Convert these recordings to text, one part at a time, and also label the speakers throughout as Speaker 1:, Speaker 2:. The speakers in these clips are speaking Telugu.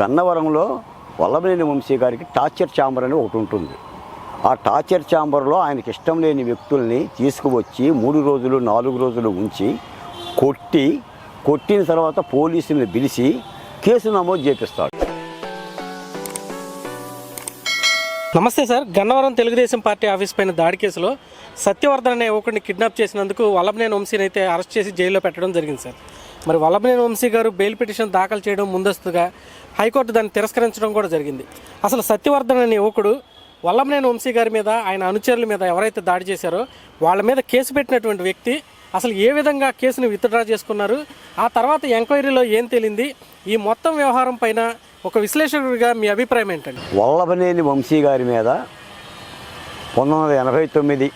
Speaker 1: గన్నవరంలో వల్లభనేని వంశీ గారికి టార్చర్ ఛాంబర్ అని ఒకటి ఉంటుంది. ఆ టార్చర్ ఛాంబర్లో ఆయనకి ఇష్టం లేని వ్యక్తుల్ని తీసుకువచ్చి 3 రోజులు 4 రోజులు ఉంచి కొట్టిన తర్వాత పోలీసుల్ని పిలిచి కేసు నమోదు చేపిస్తాడు.
Speaker 2: నమస్తే sir. Gannavaram Telugu Desam party office పైన దాడి కేసులో సత్యవర్ధన్ అనే యువకుడిని కిడ్నాప్ చేసినందుకు వల్లభనేని వంశీని అయితే అరెస్ట్ చేసి జైల్లో పెట్టడం జరిగింది సార్. మరి వల్లభనేని వంశీ గారు బెయిల్ పిటిషన్ దాఖలు చేయడం ముందస్తుగా హైకోర్టు దాన్ని తిరస్కరించడం కూడా జరిగింది. అసలు సత్యవర్ధన్ అనే యువకుడు వల్లభనేని వంశీ గారి మీద, ఆయన అనుచరుల మీద ఎవరైతే దాడి చేశారో వాళ్ళ మీద కేసు పెట్టినటువంటి వ్యక్తి అసలు ఏ విధంగా కేసును విత్డ్రా చేసుకున్నారు, ఆ తర్వాత ఎంక్వైరీలో ఏం తేలింది, ఈ మొత్తం వ్యవహారం పైన ఒక విశ్లేషకుడిగా మీ అభిప్రాయం ఏంటండి?
Speaker 1: వల్లభనేని వంశీ గారి మీద 1989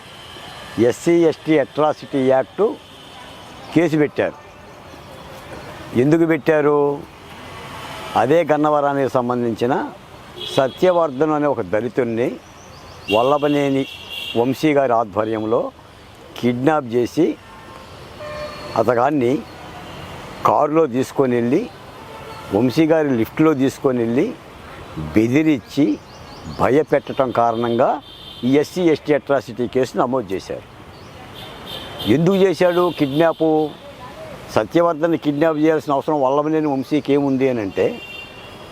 Speaker 1: SC/ST అట్రాసిటీ యాక్టు కేసు పెట్టారు. ఎందుకు పెట్టారు? అదే గన్నవరానికి సంబంధించిన సత్యవర్ధన్ అనే ఒక దళితుడిని వల్లభనేని వంశీ గారి ఆధ్వర్యంలో కిడ్నాప్ చేసి అతగాన్ని కారులో తీసుకొని వెళ్ళి వంశీ గారి లిఫ్ట్లో తీసుకొని వెళ్ళి బెదిరించి భయపెట్టడం కారణంగా ఈ SC/ST అట్రాసిటీ కేసు నమోదు చేశారు. ఎందుకు చేశాడు కిడ్నాపు? సత్యవర్ధన్ని కిడ్నాప్ చేయాల్సిన అవసరం వల్లభనేని వంశీకి ఏముంది అని అంటే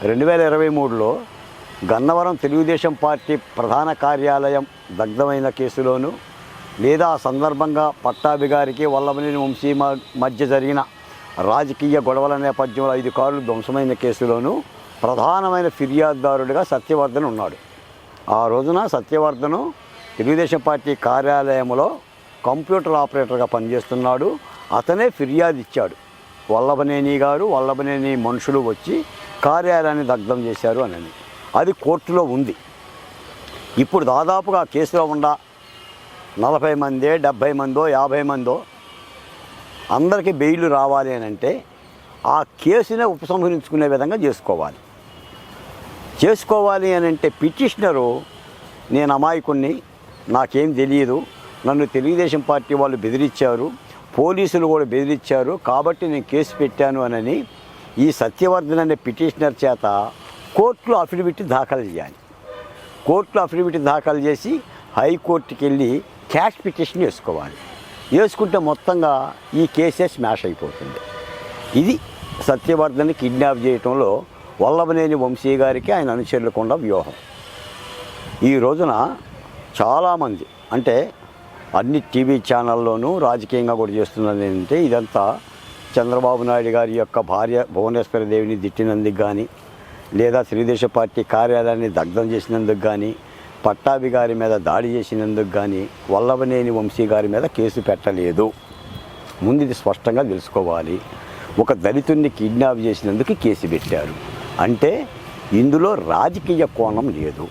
Speaker 1: 2023లో గన్నవరం తెలుగుదేశం పార్టీ ప్రధాన కార్యాలయం దగ్ధమైన కేసులోను, లేదా ఆ సందర్భంగా పట్టాభి గారికి వల్లభనేని వంశీ మధ్య జరిగిన రాజకీయ గొడవల నేపథ్యంలో 5 కార్లు ధ్వంసమైన కేసులోనూ ప్రధానమైన ఫిర్యాదుదారుడిగా సత్యవర్ధన్ ఉన్నాడు. ఆ రోజున సత్యవర్ధను తెలుగుదేశం పార్టీ కార్యాలయంలో కంప్యూటర్ ఆపరేటర్గా పనిచేస్తున్నాడు. అతనే ఫిర్యాదు ఇచ్చాడు, వల్లభనేని గారు వల్లభనేని మనుషులు వచ్చి కార్యాలయాన్ని దగ్ధం చేశారు అని. అది కోర్టులో ఉంది. ఇప్పుడు దాదాపుగా ఆ కేసులో ఉన్న 40 మందో 70 మందో 50 మందో అందరికీ బెయిల్ రావాలి అని అంటే ఆ కేసునే ఉపసంహరించుకునే విధంగా చేసుకోవాలి అని అంటే పిటిషనరు నేను అమాయకుణ్ణి, నాకేం తెలియదు, నన్ను తెలుగుదేశం పార్టీ వాళ్ళు బెదిరించారు, పోలీసులు కూడా బెదిరించారు, కాబట్టి నేను కేసు పెట్టాను అని ఈ సత్యవర్ధన్ అనే పిటిషనర్ చేత కోర్టులో అఫిడవిట్ దాఖలు చేయాలి. కోర్టులో అఫిడవిట్ దాఖలు చేసి హైకోర్టుకి వెళ్ళి క్యాష్ పిటిషన్ వేసుకుంటే మొత్తంగా ఈ కేసే స్మాష్ అయిపోతుంది. ఇది సత్యవర్ధన్ని కిడ్నాప్ చేయటంలో వల్లభనేని వంశీ గారికి ఆయన అనుచరులకు ఉన్న వ్యూహం. ఈ రోజున చాలామంది అంటే అన్ని టీవీ ఛానల్లోనూ రాజకీయంగా కూడా చేస్తున్నది ఏంటంటే ఇదంతా చంద్రబాబు నాయుడు గారి యొక్క భార్య భువనేశ్వరి దేవిని తిట్టినందుకు కానీ, లేదా తెలుగుదేశం పార్టీ కార్యాలయాన్ని దగ్ధం చేసినందుకు కానీ, పట్టాభి గారి మీద దాడి చేసినందుకు కానీ వల్లభనేని వంశీ గారి మీద కేసు పెట్టలేదు. ముందు ఇది స్పష్టంగా తెలుసుకోవాలి. ఒక దళితుడిని కిడ్నాప్ చేసినందుకు కేసు పెట్టారు అంటే ఇందులో రాజకీయ కోణం లేదు,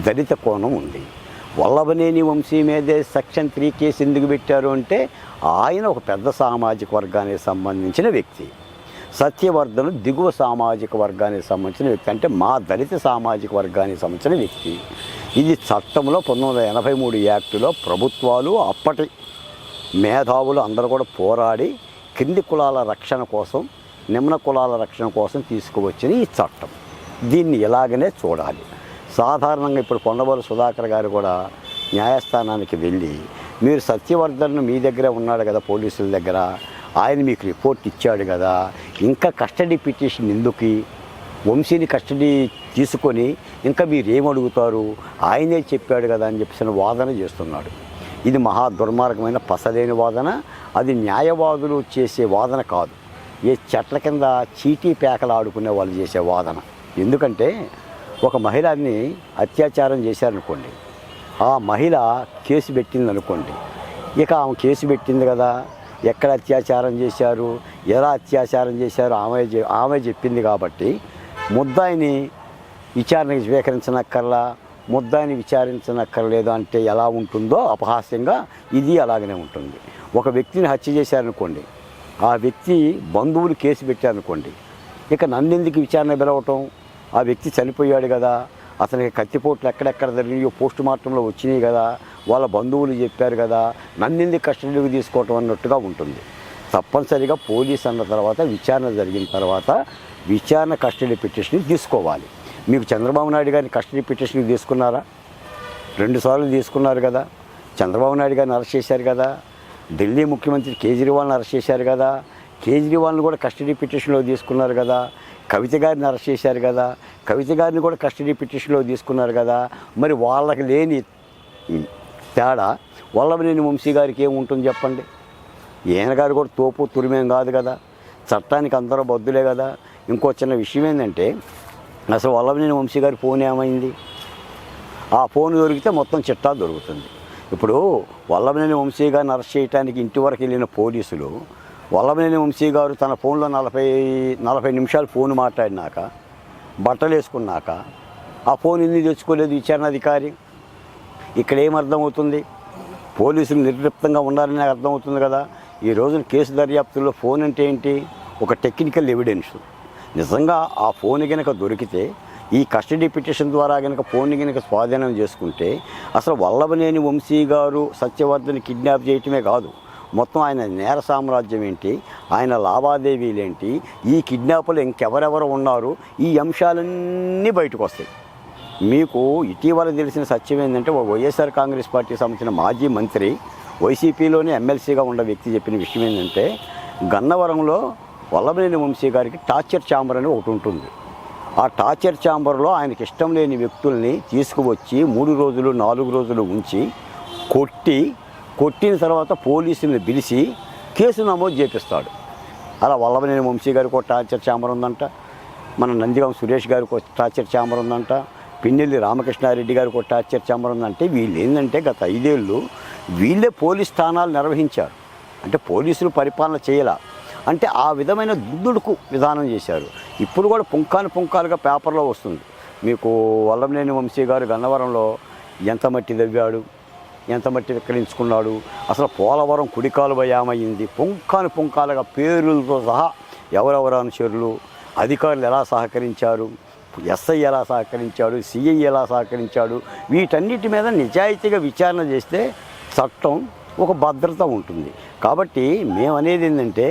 Speaker 1: దళిత కోణం ఉంది. వల్లభనేని వంశీ మీదే సెక్షన్ 3 కేసు ఎందుకు పెట్టారు అంటే ఆయన ఒక పెద్ద సామాజిక వర్గానికి సంబంధించిన వ్యక్తి, సత్యవర్ధన్ దిగువ సామాజిక వర్గానికి సంబంధించిన వ్యక్తి, అంటే మా దళిత సామాజిక వర్గానికి సంబంధించిన వ్యక్తి. ఇది చట్టంలో 1983 యాక్టులో ప్రభుత్వాలు అప్పటి మేధావులు అందరూ కూడా పోరాడి కింది కులాల రక్షణ కోసం, నిమ్న కులాల రక్షణ కోసం తీసుకువచ్చిన ఈ చట్టం. దీన్ని ఇలాగనే చూడాలి. సాధారణంగా ఇప్పుడు కొండబోలు సుధాకర్ గారు కూడా న్యాయస్థానానికి వెళ్ళి మీరు సత్యవర్ధన్ మీ దగ్గరే ఉన్నాడు కదా పోలీసుల దగ్గర, ఆయన మీకు రిపోర్ట్ ఇచ్చాడు కదా, ఇంకా కస్టడీ పిటిషన్ ఎందుకు, వంశీని కస్టడీ తీసుకొని ఇంకా మీరు ఏమడుగుతారు, ఆయనే చెప్పాడు కదా అని చెప్పేసిన వాదన చేస్తున్నాడు. ఇది మహా దుర్మార్గమైన పసలేని వాదన. అది న్యాయవాదులు చేసే వాదన కాదు, ఏ చెట్ల కింద చీటీ పేకలు ఆడుకునే వాళ్ళు చేసే వాదన. ఎందుకంటే ఒక మహిళని అత్యాచారం చేశారనుకోండి, ఆ మహిళ కేసు పెట్టిందనుకోండి, ఇక ఆమె కేసు పెట్టింది కదా, ఎక్కడ అత్యాచారం చేశారు, ఎలా అత్యాచారం చేశారు ఆమె చెప్పింది కాబట్టి ముద్దాయిని విచారణకి స్వీకరించనక్కర్లా, ముద్దాయిని విచారించనక్కర్లేదు అంటే ఎలా ఉంటుందో అపహాస్యంగా ఇది అలాగనే ఉంటుంది. ఒక వ్యక్తిని హత్య చేశారనుకోండి, ఆ వ్యక్తి బంధువులు కేసు పెట్టారనుకోండి, ఇక నన్నెందుకు విచారణ పిలవటం, ఆ వ్యక్తి చనిపోయాడు కదా, అతనికి కత్తిపోట్లు ఎక్కడెక్కడ జరిగినాయో పోస్ట్ మార్టంలో వచ్చినాయి కదా, వాళ్ళ బంధువులు చెప్పారు కదా, నన్నెందుకు కస్టడీకి తీసుకోవటం అన్నట్టుగా ఉంటుంది. తప్పనిసరిగా పోలీస్ అన్న తర్వాత విచారణ జరిగిన తర్వాత విచారణ కస్టడీ పిటిషన్ తీసుకోవాలి. మీకు చంద్రబాబు నాయుడు గారిని కస్టడీ పిటిషన్ తీసుకున్నారా? 2 సార్లు తీసుకున్నారు కదా. చంద్రబాబు నాయుడు గారిని అరెస్ట్ చేశారు కదా. ఢిల్లీ ముఖ్యమంత్రి కేజ్రీవాల్ని అరెస్ట్ చేశారు కదా. కేజ్రీవాల్ని కూడా కస్టడీ పిటిషన్లో తీసుకున్నారు కదా. కవిత గారిని అరెస్ట్ చేశారు కదా. కవిత గారిని కూడా కస్టడీ పిటిషన్లో తీసుకున్నారు కదా. మరి వాళ్ళకి లేని తేడా వల్లభనేని వంశీ గారికి ఏముంటుంది చెప్పండి? ఈయన గారు కూడా తోపు తురిమేం కాదు కదా. చట్టానికి అందరూ బద్దులే కదా. ఇంకో చిన్న విషయం ఏంటంటే, అసలు వల్లభనేని వంశీ గారి ఫోన్ ఏమైంది? ఆ ఫోన్ దొరికితే మొత్తం చిట్టా దొరుకుతుంది. ఇప్పుడు వల్లభనేని వంశీ గారిని అరెస్ట్ చేయడానికి ఇంటి వరకు వెళ్ళిన పోలీసులు వల్లభనేని వంశీ గారు తన ఫోన్లో 40 నిమిషాలు ఫోన్ మాట్లాడినాక, బట్టలు వేసుకున్నాక ఆ ఫోన్ ఎందుకు తెచ్చుకోలేదు విచారణాధికారి? ఇక్కడ ఏమర్థమవుతుంది? పోలీసులు నిర్లిప్తంగా ఉన్నారని అర్థమవుతుంది కదా. ఈ రోజున కేసు దర్యాప్తుల్లో ఫోన్ అంటే ఏంటి? ఒక టెక్నికల్ ఎవిడెన్స్. నిజంగా ఆ ఫోన్ కనుక దొరికితే, ఈ కస్టడీ పిటిషన్ ద్వారా కనుక ఫోన్ కనుక స్వాధీనం చేసుకుంటే, అసలు వల్లభనేని వంశీ గారు సత్యవర్ధన్ కిడ్నాప్ చేయటమే కాదు, మొత్తం ఆయన నేర సామ్రాజ్యం ఏంటి, ఆయన లావాదేవీలు ఏంటి, ఈ కిడ్నాపులు ఇంకెవరెవరు ఉన్నారు, ఈ అంశాలన్నీ బయటకు వస్తాయి. మీకు ఇటీవల తెలిసిన సత్యం ఏంటంటే, వైఎస్ఆర్ కాంగ్రెస్ పార్టీకి సంబంధించిన మాజీ మంత్రి, వైసీపీలోనే ఎమ్మెల్సీగా ఉన్న వ్యక్తి చెప్పిన విషయం ఏంటంటే, గన్నవరంలో వల్లభనేని వంశీ గారికి టార్చర్ ఛాంబర్ అని ఒకటి ఉంటుంది. ఆ టార్చర్ ఛాంబర్లో ఆయనకి ఇష్టం లేని వ్యక్తుల్ని తీసుకువచ్చి 3 రోజులు 4 రోజులు ఉంచి కొట్టిన తర్వాత పోలీసుల్ని పిలిచి కేసు నమోదు చేపిస్తాడు. అలా వల్లభనేని వంశీ గారికి ఒక టార్చర్ ఛాంబర్ ఉందంట. మన నందిగాం సురేష్ గారికి ఒక టార్చర్ ఛాంబర్ ఉందంట. పిన్నెల్లి రామకృష్ణారెడ్డి గారికి ఒక టార్చర్ ఛాంబర్ ఉందంటే, వీళ్ళు ఏంటంటే గత 5 ఏళ్ళు వీళ్ళే పోలీస్ స్థానాలు నిర్వహించారు. అంటే పోలీసులు పరిపాలన చేయాల అంటే ఆ విధమైన దుద్దుడుకు విధానం చేశారు. ఇప్పుడు కూడా పుంకాలుగా పేపర్లో వస్తుంది. మీకు వల్లభనేని వంశీ గారు గన్నవరంలో ఎంత మట్టి దవ్వాడు, ఎంత మట్టి విక్రయించుకున్నాడు, అసలు పోలవరం కుడికాలువ ఏమయ్యింది, పుంకాలుగా పేర్లతో సహా ఎవరెవరు అనుచరులు, అధికారులు ఎలా సహకరించారు, ఎస్ఐ ఎలా సహకరించాడు, సిఐ ఎలా సహకరించాడు, వీటన్నిటి మీద నిజాయితీగా విచారణ చేస్తే చట్టం ఒక భద్రత ఉంటుంది. కాబట్టి మేమనేది ఏంటంటే,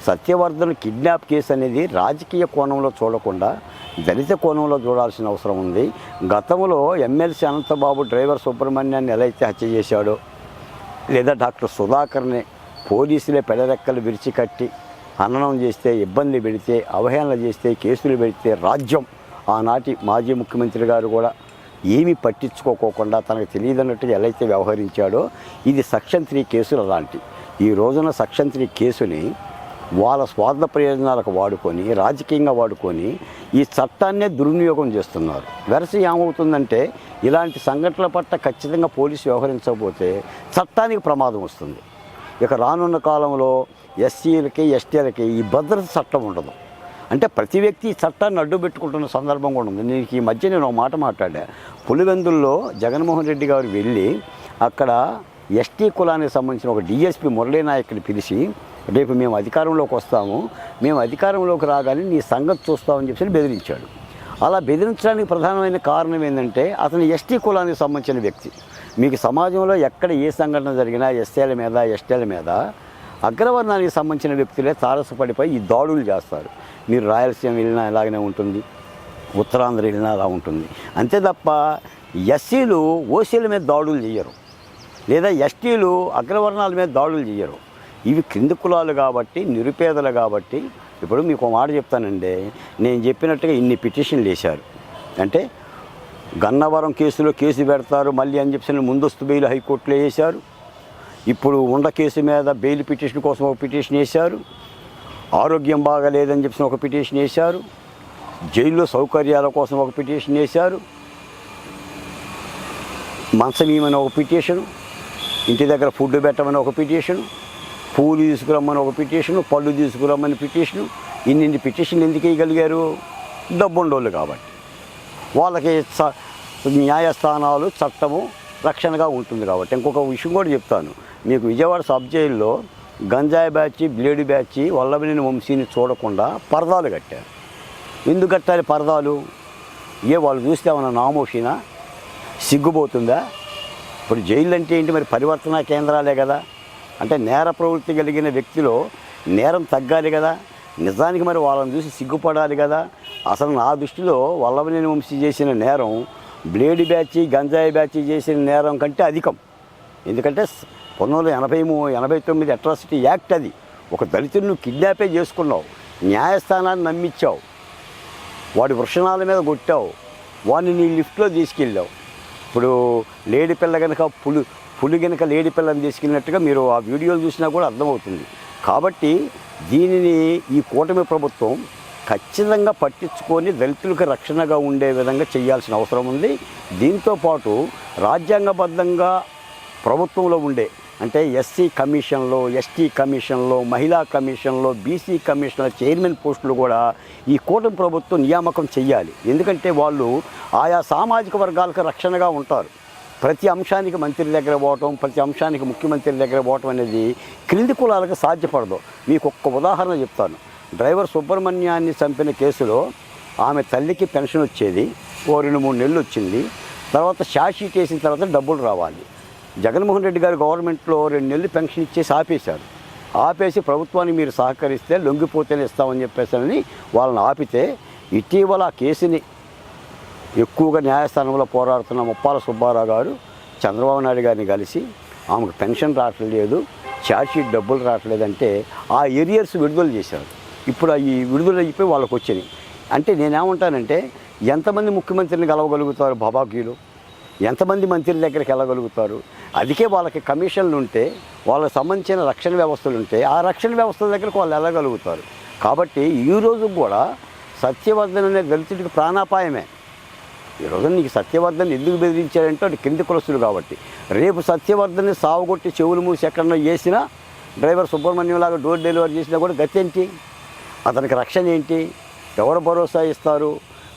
Speaker 1: సత్యవర్ధన్ కిడ్నాప్ కేసు అనేది రాజకీయ కోణంలో చూడకుండా దళిత కోణంలో చూడాల్సిన అవసరం ఉంది. గతంలో ఎమ్మెల్సీ అనంతబాబు డ్రైవర్ సుబ్రహ్మణ్యాన్ని ఎలా అయితే హత్య చేశాడో, లేదా డాక్టర్ సుధాకర్ని పోలీసులే పెడరెక్కలు విరిచి కట్టి హననం చేస్తే, ఇబ్బంది పెడితే, అవహేళన చేస్తే, కేసులు పెడితే రాజ్యం ఆనాటి మాజీ ముఖ్యమంత్రి గారు కూడా ఏమీ పట్టించుకోకుండా తనకు తెలియదన్నట్టుగా ఎలా అయితే వ్యవహరించాడో, ఇది సెక్షన్ 3 కేసులు అలాంటి. ఈ రోజున సెక్షన్ 3 కేసుని వాళ్ళ స్వార్థ ప్రయోజనాలకు వాడుకొని, రాజకీయంగా వాడుకొని ఈ చట్టాన్నే దుర్వినియోగం చేస్తున్నారు. వెరసి ఏమవుతుందంటే, ఇలాంటి సంఘటనల పట్ల ఖచ్చితంగా పోలీసు వ్యవహరించకపోతే చట్టానికి ప్రమాదం వస్తుంది. ఇక రానున్న కాలంలో ఎస్సీలకి ఎస్టీలకి ఈ భద్రత చట్టం ఉండదు. అంటే ప్రతి వ్యక్తి ఈ చట్టాన్ని అడ్డు పెట్టుకుంటున్న సందర్భం కూడా ఉంది. నేను ఈ మధ్య ఒక మాట మాట్లాడా. పులివెందుల్లో జగన్మోహన్ రెడ్డి గారు వెళ్ళి అక్కడ ఎస్టీ కులానికి సంబంధించిన ఒక డిఎస్పీ మురళీ నాయక్ని పిలిచి, రేపు మేము అధికారంలోకి వస్తాము, మేము అధికారంలోకి రాగానే నీ సంగతి చూస్తామని చెప్పి బెదిరించాడు. అలా బెదిరించడానికి ప్రధానమైన కారణం ఏంటంటే, అతను ఎస్టీ కులానికి సంబంధించిన వ్యక్తి. మీకు సమాజంలో ఎక్కడ ఏ సంఘటన జరిగినా ఎస్సీల మీద ఎస్టీల మీద అగ్రవర్ణానికి సంబంధించిన వ్యక్తులే తారసపడిపోయి ఈ దాడులు చేస్తారు. మీరు రాయలసీమ వెళ్ళినా ఇలాగనే ఉంటుంది, ఉత్తరాంధ్ర వెళ్ళినా అలా ఉంటుంది. అంతే తప్ప ఎస్సీలు ఓసీల మీద దాడులు చేయరు, లేదా ఎస్టీలు అగ్రవర్ణాల మీద దాడులు చేయరు. ఇవి క్రింది కులాలు కాబట్టి, నిరుపేదలు కాబట్టి. ఇప్పుడు మీకు ఒక మాట చెప్తానండి, నేను చెప్పినట్టుగా ఇన్ని పిటిషన్లు వేశారు అంటే, గన్నవరం కేసులో కేసు పెడతారు మళ్ళీ అని చెప్పి ముందస్తు బెయిల్ హైకోర్టులో వేశారు. ఇప్పుడు ఉండ కేసు మీద బెయిల్ పిటిషన్ కోసం ఒక పిటిషన్ వేశారు. ఆరోగ్యం బాగాలేదని చెప్పి ఒక పిటిషన్ వేశారు. జైల్లో సౌకర్యాల కోసం ఒక పిటిషన్ వేశారు. మంచం ఇవ్వమని ఒక పిటిషను, ఇంటి దగ్గర ఫుడ్ పెట్టమని ఒక పిటిషను, పూలు తీసుకురమ్మని ఒక పిటిషను, పళ్ళు తీసుకురమ్మని పిటిషను. ఇన్ని పిటిషన్లు ఎందుకు వేయగలిగారు? డబ్బుండోళ్ళు కాబట్టి. వాళ్ళకి న్యాయస్థానాలు, చట్టము రక్షణగా ఉంటుంది కాబట్టి. ఇంకొక విషయం కూడా చెప్తాను మీకు. విజయవాడ సబ్ జైల్లో గంజాయి బ్యాచ్, బ్లేడు బ్యాచ్ వల్లభనేని వంశీని చూడకుండా పరదాలు కట్టారు. ఎందుకు కట్టాలి పరదాలు? వాళ్ళు చూస్తే ఏమన్నా నామోషినా, సిగ్గుపోతుందా? ఇప్పుడు జైలు అంటే ఏంటి? మరి పరివర్తన కేంద్రాలే కదా. అంటే నేర ప్రవృత్తి కలిగిన వ్యక్తిలో నేరం తగ్గాలి కదా. నిజానికి మరి వాళ్ళని చూసి సిగ్గుపడాలి కదా. అసలు నా దృష్టిలో వల్లభనేని వంశీ చేసిన నేరం బ్లేడ్ బ్యాచ్, గంజాయి బ్యాచ్ చేసిన నేరం కంటే అధికం. ఎందుకంటే 1989 అట్రాసిటీ యాక్ట్ అది. ఒక దళితుడిని కిడ్నాపే చేసుకున్నావు, న్యాయస్థానాన్ని నమ్మించావు, వాడి వృషణాల మీద కొట్టావు, వాడిని నీ లిఫ్ట్లో తీసుకెళ్ళావు. ఇప్పుడు లేడి పిల్ల కనుక పులి కనుక లేడి పిల్లని తీసుకెళ్ళినట్టుగా మీరు ఆ వీడియోలు చూసినా కూడా అర్థమవుతుంది. కాబట్టి దీనిని ఈ కూటమి ప్రభుత్వం ఖచ్చితంగా పట్టించుకొని దళితులకు రక్షణగా ఉండే విధంగా చేయాల్సిన అవసరం ఉంది. దీంతోపాటు రాజ్యాంగబద్ధంగా ప్రభుత్వంలో ఉండే అంటే ఎస్సీ కమిషన్లో, ఎస్టీ కమిషన్లో, మహిళా కమిషన్లో, బీసీ కమిషన్ల చైర్మన్ పోస్టులు కూడా ఈ కూటమి ప్రభుత్వం నియామకం చేయాలి. ఎందుకంటే వాళ్ళు ఆయా సామాజిక వర్గాలకు రక్షణగా ఉంటారు. ప్రతి అంశానికి మంత్రి దగ్గర పోవటం, ప్రతి అంశానికి ముఖ్యమంత్రి దగ్గర పోవటం అనేది క్రింది కులాలకు సాధ్యపడదు. మీకు ఒక్క ఉదాహరణ చెప్తాను. డ్రైవర్ సుబ్రహ్మణ్యాన్ని చంపిన కేసులో ఆమె తల్లికి పెన్షన్ వచ్చేది, 2-3 నెలలు వచ్చింది. తర్వాత ఛార్జ్ షీట్ వేసిన తర్వాత డబ్బులు రావాలి. జగన్మోహన్ రెడ్డి గారు గవర్నమెంట్లో 2 నెలలు పెన్షన్ ఇచ్చేసి ఆపేశారు. ఆపేసి ప్రభుత్వానికి మీరు సహకరిస్తే లొంగిపోతేనే ఇస్తామని చెప్పేసానని వాళ్ళని ఆపితే, ఇటీవల ఆ కేసుని ఎక్కువగా న్యాయస్థానంలో పోరాడుతున్న ముప్పాల సుబ్బారావు గారు చంద్రబాబు నాయుడు గారిని కలిసి ఆమెకు పెన్షన్ రావట్లేదు, ఛార్జ్ షీట్ డబ్బులు రావట్లేదంటే ఆ ఏరియర్స్ విడుదల చేశారు. ఇప్పుడు ఈ విడుదల అయిపోయి వాళ్ళకి వచ్చినాయి. అంటే నేనేమంటానంటే, ఎంతమంది ముఖ్యమంత్రిని కలవగలుగుతారు బాబాకీలు, ఎంతమంది మంత్రుల దగ్గరికి వెళ్ళగలుగుతారు? అందుకే వాళ్ళకి కమిషన్లు ఉంటే, వాళ్ళకి సంబంధించిన రక్షణ వ్యవస్థలు ఉంటే ఆ రక్షణ వ్యవస్థల దగ్గరకు వాళ్ళు వెళ్ళగలుగుతారు. కాబట్టి ఈరోజు కూడా సత్యవర్ధన్ అనే దళితుడికి ప్రాణాపాయమే. ఈరోజు నీకు సత్యవర్ధన్ ఎందుకు బెదిరించారంటే అది కింది కులస్తులు కాబట్టి. రేపు సత్యవర్ధన్ని సావుగొట్టి చెవులు మూసి ఎక్కడన్నా చేసినా, డ్రైవర్ సుబ్రహ్మణ్యం లాగా డోర్ డెలివరీ చేసినా కూడా గతి ఏంటి? అతనికి రక్షణ ఏంటి? ఎవరు భరోసా ఇస్తారు?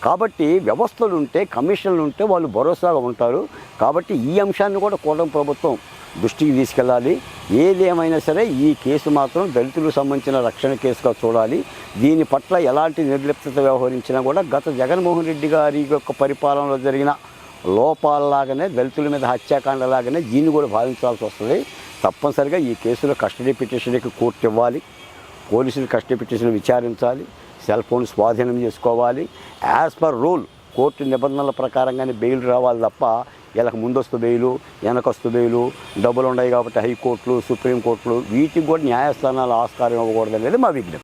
Speaker 1: కాబట్టి వ్యవస్థలు ఉంటే, కమిషన్లు ఉంటే వాళ్ళు భరోసాగా ఉంటారు. కాబట్టి ఈ అంశాన్ని కూడా కూటమి ప్రభుత్వం దృష్టికి తీసుకెళ్ళాలి. ఏదేమైనా సరే ఈ కేసు మాత్రం దళితులకు సంబంధించిన రక్షణ కేసుగా చూడాలి. దీని పట్ల ఎలాంటి నిర్లిప్తత వ్యవహరించినా కూడా గత జగన్మోహన్ రెడ్డి గారి యొక్క పరిపాలనలో జరిగిన లోపాలలాగానే, దళితుల మీద హత్యాకాండలాగానే దీన్ని కూడా భావించాల్సి వస్తుంది. తప్పనిసరిగా ఈ కేసులో కస్టడీ పిటిషన్కి కోర్టు ఇవ్వాలి, పోలీసులు కస్టడీ పిటిషన్ విచారించాలి, సెల్ ఫోన్ స్వాధీనం చేసుకోవాలి. యాజ్ పర్ రూల్ కోర్టు నిబంధనల ప్రకారంగానే బెయిల్ రావాలి తప్ప వీళ్ళకి ముందస్తు బెయిలు, వెనకస్తు బెయిలు, డబ్బులు ఉన్నాయి కాబట్టి హైకోర్టులు, సుప్రీంకోర్టులు వీటికి కూడా న్యాయస్థానాలు ఆస్కారం ఇవ్వకూడదు అనేది మా విజ్ఞప్తి.